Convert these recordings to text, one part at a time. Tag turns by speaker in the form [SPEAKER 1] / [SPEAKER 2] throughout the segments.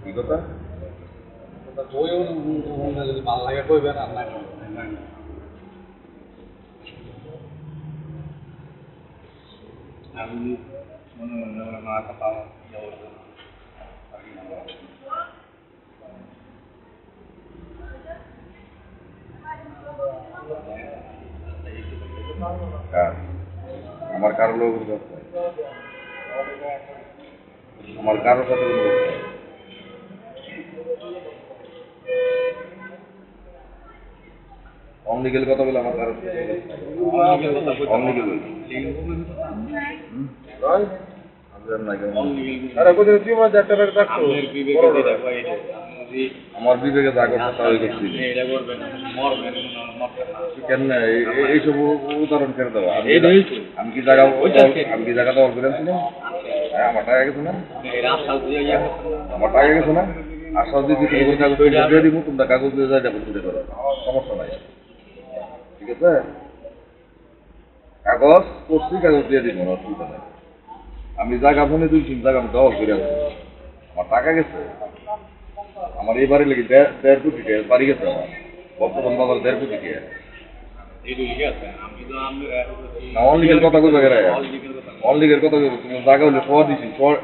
[SPEAKER 1] কি কথা
[SPEAKER 2] বই যদি ভালো লাগে কইবেন আর না
[SPEAKER 3] আমি মনে মনে মাথা পাওয়া
[SPEAKER 1] আমার কারো লোক আমার কারোর সাথে অনলিগেল কথা বলে আমার কারোর আমার বিবেকে যা করছে তাই করছি কেন এইসব উদাহরণ কেন দেওয়া আমি কি জায়গা দেওয়া করে আনছি না আমার টাকা গেছে না আমার টাকা গেছে না আশ্বাস দিচ্ছি কাগজ দিয়ে দিব তোমরা কাগজ দিয়ে যাই যাবো তুলে করো সমস্যা নাই ঠিক আছে কাগজ করছি কাগজ দিয়ে দিব অসুবিধা নাই আমি জায়গা ফোনে দিয়েছি জায়গা আমি দখল করে আছি আমার টাকা গেছে আমার এবারে লেগে 1.5 কোটি টাকা বাড়ি গেছে আমার বর্তমান বাজার 1.5 কোটি টাকা অনলিগের কথা কই জায়গায় অনলিগের কথা তুমি জায়গা হলে শহর দিছি শহর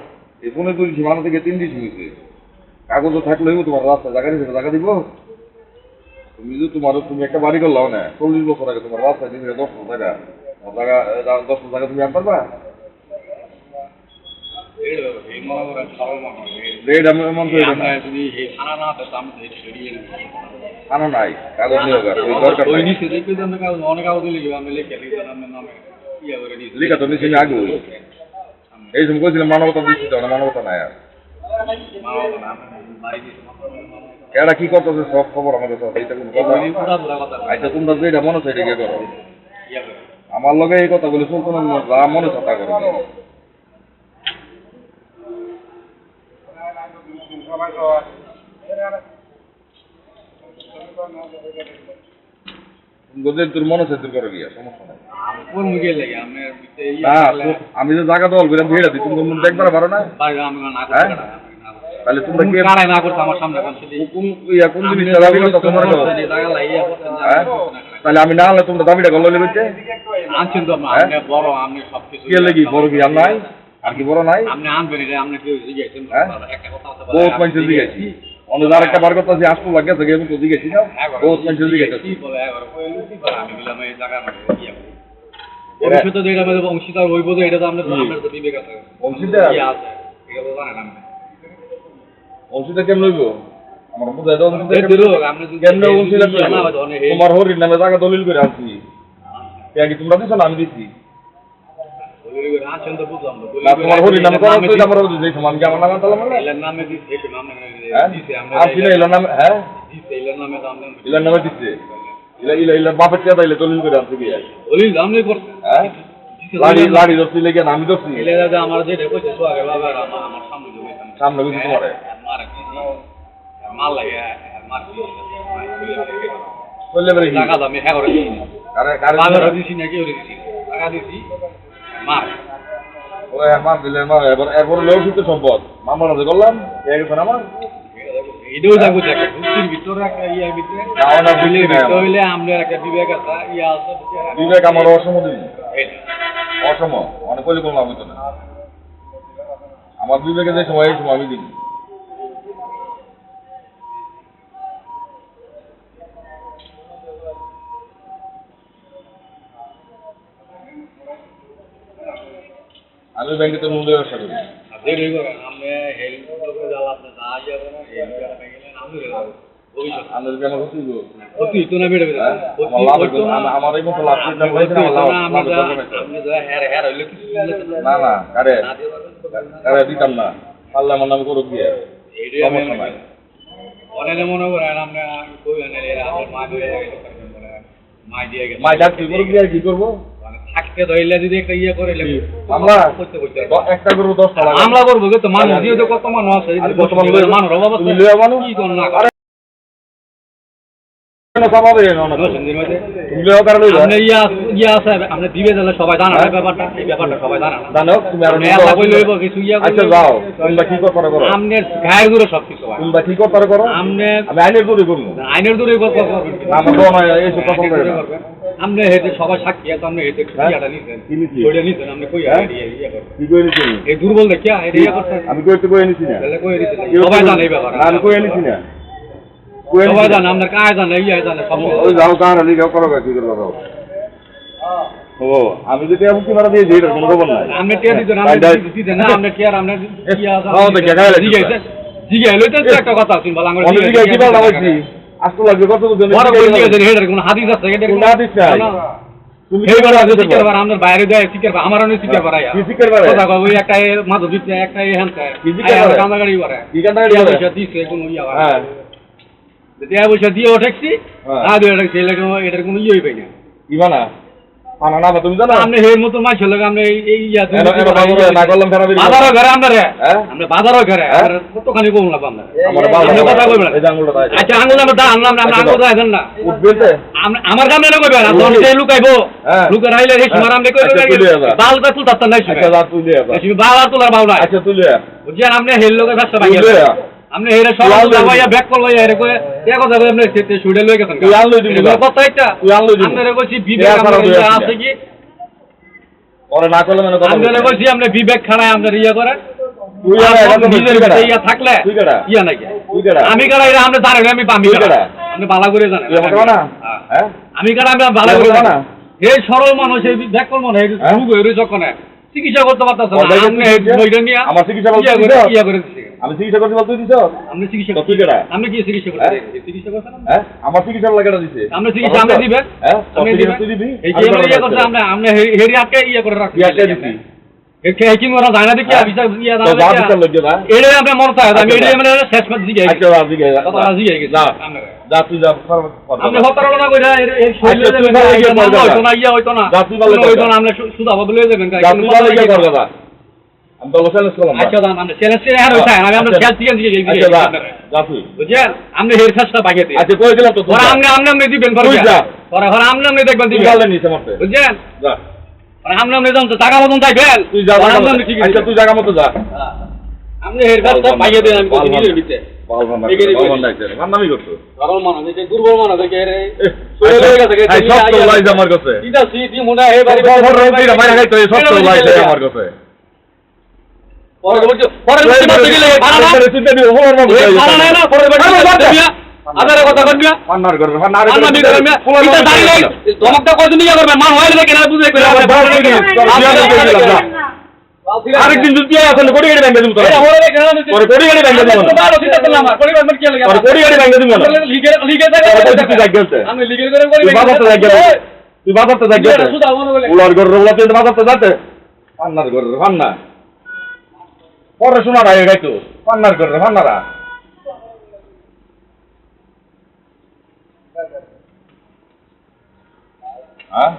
[SPEAKER 1] এই ফোনে তুলছি মানা থেকে 3 দিছি হয়েছে কাগজও থাকলে তোমার রাস্তায় জায়গা দিচ্ছে জায়গা দিব তুমি যদি তুমি একটা বাড়ি করলাও না 40 বছর আগে তোমার রাস্তায় দিচ্ছে 10 টাকা জায়গা 10 টাকা তুমি আনতে পারবা থানা নাই কাগজ নিয়ে দরকার
[SPEAKER 2] অনেক কাগজ
[SPEAKER 1] লিখা তো নিচে আগে এই সময় কইছিলাম মানবতা দিচ্ছি তো মানবতা নাই আর এরা কি করতেছে সব খবর আমাদের সব এইটা কোনো কথা আচ্ছা তোমরা যেটা মনে হচ্ছে এটা করো আমার লগে এই কথাগুলো চলতো না যা মনে হচ্ছে তা করো তোর মনে হচ্ছে তোর করো গিয়া সমস্যা নাই আমি যে জায়গা দল করে ভিড়ে দিই তুমি দেখবার পারো না তাহলে তোমরা কি
[SPEAKER 2] না করতে আমার সামনে
[SPEAKER 1] কোন জিনিসটা দাবি করতে তোমরা তাহলে আমি না হলে তোমরা দাবিটা গল্প লেগেছে
[SPEAKER 2] আনছেন তো বড় আমি সবকিছু
[SPEAKER 1] কে লেগি বড় কি আর নাই আর কি বড় নাই
[SPEAKER 2] আপনি আনবেন এটা আপনি কি জিজ্ঞাসেন একটা কথা আছে
[SPEAKER 1] বহুত মানুষ জিজ্ঞাসি অন্য যার একটা বার কথা আছে আসতো লাগে থেকে আমি তো জিজ্ঞাসি না বহুত মানুষ জিজ্ঞাসি
[SPEAKER 2] কি বলে একবার কইলুতি পারে আমি বললাম এই জায়গা মানে কি হবে ভবিষ্যতে যেটা মানে অংশীদার হইব যে এটা তো আপনার তো বিবেক আছে
[SPEAKER 1] অংশীদার
[SPEAKER 2] কি আছে এটা তো জানেন আপনি
[SPEAKER 1] অংশীদার কেমন হইব আমার বুঝাই দাও
[SPEAKER 2] আপনি
[SPEAKER 1] কেমন অংশীদার তোমার হরির নামে জায়গা দলিল করে আনছি কি তোমরা দিছো না আমি দিছি তোমার হরির নামে করা হচ্ছে আমার যে সমান কি আমার নামে তাহলে মানে
[SPEAKER 2] এর নামে দিছে নামে
[SPEAKER 1] আর কি না এর নামে হ্যাঁ
[SPEAKER 2] দিছে এর নামে তো আমরা
[SPEAKER 1] এর নামে দিছে ইলা বাপের কে তাইলে দলিল করে আনছি কি
[SPEAKER 2] দলিল আমনে করতে
[SPEAKER 1] হ্যাঁ লাড়ি দস্তি লেগে নামি দস্তি
[SPEAKER 2] এলে দাদা আমার যেটা কইছে সো আগে বাবা আমার সামনে জমি
[SPEAKER 1] সামনে বুঝি তোমারে
[SPEAKER 2] মারা কি মাল লাগে মার কি
[SPEAKER 1] বললে বলে
[SPEAKER 2] টাকা দামে হ্যাঁ করে
[SPEAKER 1] আরে
[SPEAKER 2] বাজার দিছি নাকি ওরে দিছি টাকা দিছি মার
[SPEAKER 1] ওরে মার দিলে মার এরপর লৌকিত সম্পদ মামলা যে করলাম এই গেছে আমার
[SPEAKER 2] এটাও যাবো একটা বুদ্ধির ভিতরে একটা ইয়ার ভিতরে
[SPEAKER 1] না বুঝলি না
[SPEAKER 2] হইলে আমরা একটা বিবেক আছে ইয়া আছে
[SPEAKER 1] বিবেক আমার অসম দিন অসম অনেক কইলে কোনো লাভ হতো না আমার বিবেকে যে সময় এই সময় আমি দিই আমি ব্যাংকে তো মূল্য ব্যবসা করি
[SPEAKER 2] আমরা হেল্প করতে যাওয়া আপনি যা ইয়া করেন এই জায়গা গেলেন আমি ভবিষ্যৎ
[SPEAKER 1] আমরা যদি আমার হচ্ছে গো
[SPEAKER 2] অতি তো না বেড়ে
[SPEAKER 1] আমার এই মতো লাভ করতে হইছে না
[SPEAKER 2] আপনি যা হ্যাঁ হ্যাঁ হইলে কিছু
[SPEAKER 1] না না আরে দিতাম না পারলে আমার নামে করো কি সমস্যা নাই
[SPEAKER 2] অনেক মনে করেন আমরা কই আনে আমার মা দিয়ে গেছে মা দিয়ে গেছে
[SPEAKER 1] মা ডাক্তার করো কি আর কি করবো
[SPEAKER 2] থাকতে দইলে যদি একটা ইয়ে করে
[SPEAKER 1] আমরা একটা করবো 10 টাকা
[SPEAKER 2] আমরা করবো তো মানুষ দিয়ে তো কত মানুষ আছে মানুষ অভাব কি কোন না
[SPEAKER 1] না চাপাবে না
[SPEAKER 2] নরসিংদীর মধ্যে
[SPEAKER 1] তুমি লেও কারণ লইবা
[SPEAKER 2] আপনি ইয়া আছে আপনি দিবে দিলে সবাই জানা না ব্যাপারটা এই ব্যাপারটা সবাই জানা না
[SPEAKER 1] জানো তুমি আর
[SPEAKER 2] আপনি এলা কই লইব কিছু ইয়া
[SPEAKER 1] আচ্ছা যাও তোমরা কি করতে করো
[SPEAKER 2] আমনে গায়ের দূরে সব কিছু হয়
[SPEAKER 1] তোমরা কি করতে করো
[SPEAKER 2] আমনে
[SPEAKER 1] আমি আইনের দূরে করবো
[SPEAKER 2] আইনের দূরে গল্প
[SPEAKER 1] আমার তো না এইসব পছন্দ করে না
[SPEAKER 2] আমনে হেতে সবাই সাক্ষী আছে আমনে হেতে ইয়াটা নিছেন
[SPEAKER 1] কি নিছি?
[SPEAKER 2] ওইটা নিছেন আমনে কই
[SPEAKER 1] হ্যাঁ?
[SPEAKER 2] ইয়া করবেন
[SPEAKER 1] কি করে নিছি
[SPEAKER 2] এই দুর্বল দেখিয়া এটা ইয়া করছেন
[SPEAKER 1] আমি কইতে কই নিছি না
[SPEAKER 2] তাহলে কই দিছেন সবাই জানে এই ব্যাপার
[SPEAKER 1] আমি কই নিছি না কই
[SPEAKER 2] সবাই
[SPEAKER 1] নিছি
[SPEAKER 2] জানে আপনার কায় জানে ইয়া জানে সব
[SPEAKER 1] ওই যাও কার লিগাও করো কি করবে যাও ও আমি যদি আপনি মারা দিয়ে দিই কোনো খবর নাই
[SPEAKER 2] আমনে টিয়া দিছেন আমনে দিছেন না আমনে টিয়া আমনে ইয়া
[SPEAKER 1] ও তো গেলা
[SPEAKER 2] জিগাইছে জিগাইলো তো একটা কথা শুন বলা আমরা
[SPEAKER 1] অনেক দিকে কি বলা হইছি আসলে লাগবে কত জন
[SPEAKER 2] বড় কই জিগাইছে হেডার কোন হাদিস আছে এটা
[SPEAKER 1] কোন হাদিস নাই? তুমি
[SPEAKER 2] এই
[SPEAKER 1] কি
[SPEAKER 2] বড়
[SPEAKER 1] বলা
[SPEAKER 2] আছে টিকার বার আমাদের বাইরে দেয় টিকার বার আমার অনেক টিকার বার আয়া
[SPEAKER 1] কি টিকার বার?
[SPEAKER 2] কথা কই ওই একটা মাদক দিতে একটা এই হ্যান্ডটা
[SPEAKER 1] কি টিকার বার?
[SPEAKER 2] কান্দা গাড়ি বারে
[SPEAKER 1] কি কান্দা গাড়ি বারে?
[SPEAKER 2] পয়সা দিছে কোন ইয়া বারে
[SPEAKER 1] হ্যাঁ
[SPEAKER 2] দেয়া পয়সা দিয়ে ওঠেছি
[SPEAKER 1] হ্যাঁ।
[SPEAKER 2] না দিয়ে ওঠেছি এটার কোনো ইয়ে পাই না
[SPEAKER 1] কি বানা পানা না তুমি জানো
[SPEAKER 2] আপনি হের মতো মাছ হলো আপনি এই ইয়া
[SPEAKER 1] না করলাম খারাপ
[SPEAKER 2] বাজারও ঘরে আমরা রে
[SPEAKER 1] হ্যাঁ?
[SPEAKER 2] আমরা বাজারও ঘরে
[SPEAKER 1] হ্যাঁ?
[SPEAKER 2] আমরা কতখানি কম লাগবে আমরা
[SPEAKER 1] আমার বাবা
[SPEAKER 2] আপনি কথা কইবেন
[SPEAKER 1] এই আঙ্গুলটা তাই
[SPEAKER 2] আচ্ছা আঙ্গুল আমরা দা আনলাম আমরা আঙ্গুল দা দেন না
[SPEAKER 1] উঠবেতে
[SPEAKER 2] আমার কামে না কইবেন আর তখন সেই লুকাইবো
[SPEAKER 1] হ্যাঁ।
[SPEAKER 2] লুকার আইলে এই সময় আমরা
[SPEAKER 1] আচ্ছা, তুলে
[SPEAKER 2] কইবেন
[SPEAKER 1] যা।
[SPEAKER 2] বাল কা তুলতা নাই
[SPEAKER 1] আচ্ছা যা তুই দে
[SPEAKER 2] তুমি বাল আর তোলার বাউ নাই
[SPEAKER 1] আচ্ছা তুই দে
[SPEAKER 2] বুঝছেন আপনি হেল লোকের ব্যবসা ভাই
[SPEAKER 1] তুই দে
[SPEAKER 2] আপনি হেরে সব
[SPEAKER 1] তুই আনলে
[SPEAKER 2] ভাইয়া ব্যাক করলো এর কই এ কথা কই আপনি সেতে ছুড়ে লই গেছেন
[SPEAKER 1] তুই আনলে দিবি না।
[SPEAKER 2] কথা একটা
[SPEAKER 1] তুই আনলে দিবি।
[SPEAKER 2] আপনারে কইছি বিবেক
[SPEAKER 1] এ খারাপ হয়ে
[SPEAKER 2] আপনার
[SPEAKER 1] আছে।
[SPEAKER 2] আছে কি
[SPEAKER 1] ওরে না করলে মানে কথা
[SPEAKER 2] আপনারে কইছি আপনি বিবেক খাড়ায় আপনার ইয়া করেন
[SPEAKER 1] তুই আর
[SPEAKER 2] আপনার
[SPEAKER 1] এখন
[SPEAKER 2] নিজের
[SPEAKER 1] তুই
[SPEAKER 2] ভিতরে
[SPEAKER 1] কেডা?
[SPEAKER 2] ইয়া থাকলে
[SPEAKER 1] তুই কেডা?
[SPEAKER 2] ইয়া নাই
[SPEAKER 1] তুই কেডা?
[SPEAKER 2] আমি কারা এটা আপনি জানেন আমি আমি
[SPEAKER 1] তুই
[SPEAKER 2] কারা
[SPEAKER 1] কেডা?
[SPEAKER 2] আপনি ভালো করে জানেন
[SPEAKER 1] তুই আমাকে বানা হ্যাঁ
[SPEAKER 2] আমি কারা আমি ভালো
[SPEAKER 1] তুই
[SPEAKER 2] করে
[SPEAKER 1] আমাকে
[SPEAKER 2] জানেন
[SPEAKER 1] বানা?
[SPEAKER 2] এই সরল মানুষ এই দেখল মনে হয়
[SPEAKER 1] হ্যাঁ?
[SPEAKER 2] শুরু হয়ে যখন চিকিৎসা করতে পারতেছে
[SPEAKER 1] ওর
[SPEAKER 2] না
[SPEAKER 1] জায়গায়
[SPEAKER 2] আপনি
[SPEAKER 1] তুই দিছিস?
[SPEAKER 2] ওইটা নিয়ে
[SPEAKER 1] আমার চিকিৎসা করতে
[SPEAKER 2] ইয়া করে
[SPEAKER 1] দিছিস?
[SPEAKER 2] ইয়া করে দিছি
[SPEAKER 1] আমি চিকিৎসা করতে বলতে দিছ
[SPEAKER 2] আপনি চিকিৎসা
[SPEAKER 1] তো তুই কেডা?
[SPEAKER 2] আপনি কি চিকিৎসা
[SPEAKER 1] হ্যাঁ?
[SPEAKER 2] করতে চিকিৎসা করছেন আপনি?
[SPEAKER 1] হ্যাঁ আমার চিকিৎসা লাগাটা দিছে
[SPEAKER 2] আপনি চিকিৎসা আপনি দিবেন
[SPEAKER 1] হ্যাঁ
[SPEAKER 2] আপনি
[SPEAKER 1] চিকিৎসা তুই দিবি
[SPEAKER 2] এই যে আমরা ইয়া করছে আমরা আমরা হেরি আটকে ইয়া করে রাখছি
[SPEAKER 1] ইয়া কে দিছি
[SPEAKER 2] একে কি মোরা জানা দেখি
[SPEAKER 1] হ্যাঁ?
[SPEAKER 2] বিচার ইয়া
[SPEAKER 1] তো
[SPEAKER 2] জানা
[SPEAKER 1] যা
[SPEAKER 2] দেখি
[SPEAKER 1] বিচার লজ্জা না
[SPEAKER 2] এটা আপনি মনে থাকে আমি
[SPEAKER 1] আচ্ছা,
[SPEAKER 2] এটা মানে শেষ মাস দিকে
[SPEAKER 1] আচ্ছা রাজি গে
[SPEAKER 2] কথা রাজি হয়ে গেছে
[SPEAKER 1] যা
[SPEAKER 2] আপনারা
[SPEAKER 1] যা তুই যা
[SPEAKER 2] আপনি হতারণা কইরা এই শরীরে
[SPEAKER 1] আচ্ছা, তুই
[SPEAKER 2] দেবেন
[SPEAKER 1] ভালো ইয়ে
[SPEAKER 2] ইয়া
[SPEAKER 1] করবে
[SPEAKER 2] হইতো
[SPEAKER 1] না।
[SPEAKER 2] না ইয়া হইতো না
[SPEAKER 1] যা, তুই ভালো
[SPEAKER 2] কোনো হইতো
[SPEAKER 1] করবে।
[SPEAKER 2] না আমরা সুদা বদলে দেবেন
[SPEAKER 1] যা তুই ভালো ইয়ে কর দাদা আমি তো চ্যালেঞ্জ করলাম
[SPEAKER 2] আচ্ছা দাম আমরা চ্যালেঞ্জ আর হইছে আমি আমরা
[SPEAKER 1] আচ্ছা।
[SPEAKER 2] খেল থেকে দিকে
[SPEAKER 1] আচ্ছা যা যা তুই
[SPEAKER 2] বুঝছেন আপনি হের চেষ্টা বাগেতে
[SPEAKER 1] আচ্ছা কই দিলাম তো তুই
[SPEAKER 2] ওরা
[SPEAKER 1] যা।
[SPEAKER 2] আমনে আমনে আমনে দিবেন
[SPEAKER 1] তুই যা।
[SPEAKER 2] ওরা ওরা আমনে আমনে দেখবেন
[SPEAKER 1] তুই
[SPEAKER 2] দিবেন
[SPEAKER 1] ভালো নিছে মতে
[SPEAKER 2] বুঝছেন
[SPEAKER 1] যা
[SPEAKER 2] ওরা আমনে আমনে জানতো টাকা মতন চাইবেন
[SPEAKER 1] তুই যা
[SPEAKER 2] ওরা
[SPEAKER 1] জায়গা
[SPEAKER 2] আমনে
[SPEAKER 1] মতো।
[SPEAKER 2] আমনে ঠিক
[SPEAKER 1] আচ্ছা তুই জায়গা মতো যা
[SPEAKER 2] আপনি হের চেষ্টা বাগেতে আমি কই দিলে দিতে
[SPEAKER 1] বাল ভান্ডার
[SPEAKER 2] এগিয়ে দিবি।
[SPEAKER 1] বাল ভান্ডার আছে ভান্ডামি করতো
[SPEAKER 2] সরল মানুষ দেখে দুর্বল মানুষ দেখে রে
[SPEAKER 1] এই সব তো লাইজ আমার কাছে
[SPEAKER 2] এটা সিটি মনে হয় বাড়ি
[SPEAKER 1] বড় বড় রোগী না মাইরা খাইতো এই সব তো লাইজ আমার কাছে
[SPEAKER 2] পরে বলতে বাড়ি গেলে ভাড়া না
[SPEAKER 1] চিন্তা দিও হলো না
[SPEAKER 2] ভাড়া নাই না পরে বাড়ি গেলে আদারে কথা করবি
[SPEAKER 1] ভান্ডার করে ভান্ডার
[SPEAKER 2] আল্লাহ মি করবে এটা দাঁড়িয়ে ধমকটা কদিন ইয়া করবে মান হয় দেখে না বুঝে করে
[SPEAKER 1] আরেকদিন যদি আসলে কোটি গাড়ি ব্যাংকে দিব
[SPEAKER 2] এটা হরে দেখে না
[SPEAKER 1] পরে কোটি গাড়ি ব্যাংকে দিব
[SPEAKER 2] তো ভালো চিন্তা করলাম আর পরিবার কি লাগে
[SPEAKER 1] পরে কোটি গাড়ি ব্যাংকে দিব না
[SPEAKER 2] লিগে লিগে
[SPEAKER 1] তুই যাই গেলতে
[SPEAKER 2] আমি লিগে করে
[SPEAKER 1] তুই বাজারতে যাই গেলতে তুই বাজারতে যাই গেলতে
[SPEAKER 2] সুদা মনে বলে
[SPEAKER 1] উলার ঘর রোলা তুই বাজারতে যাতে পান্নার ঘর পান্না পরে শোনা রায় গাইতো পান্নার ঘর পান্নারা হ্যাঁ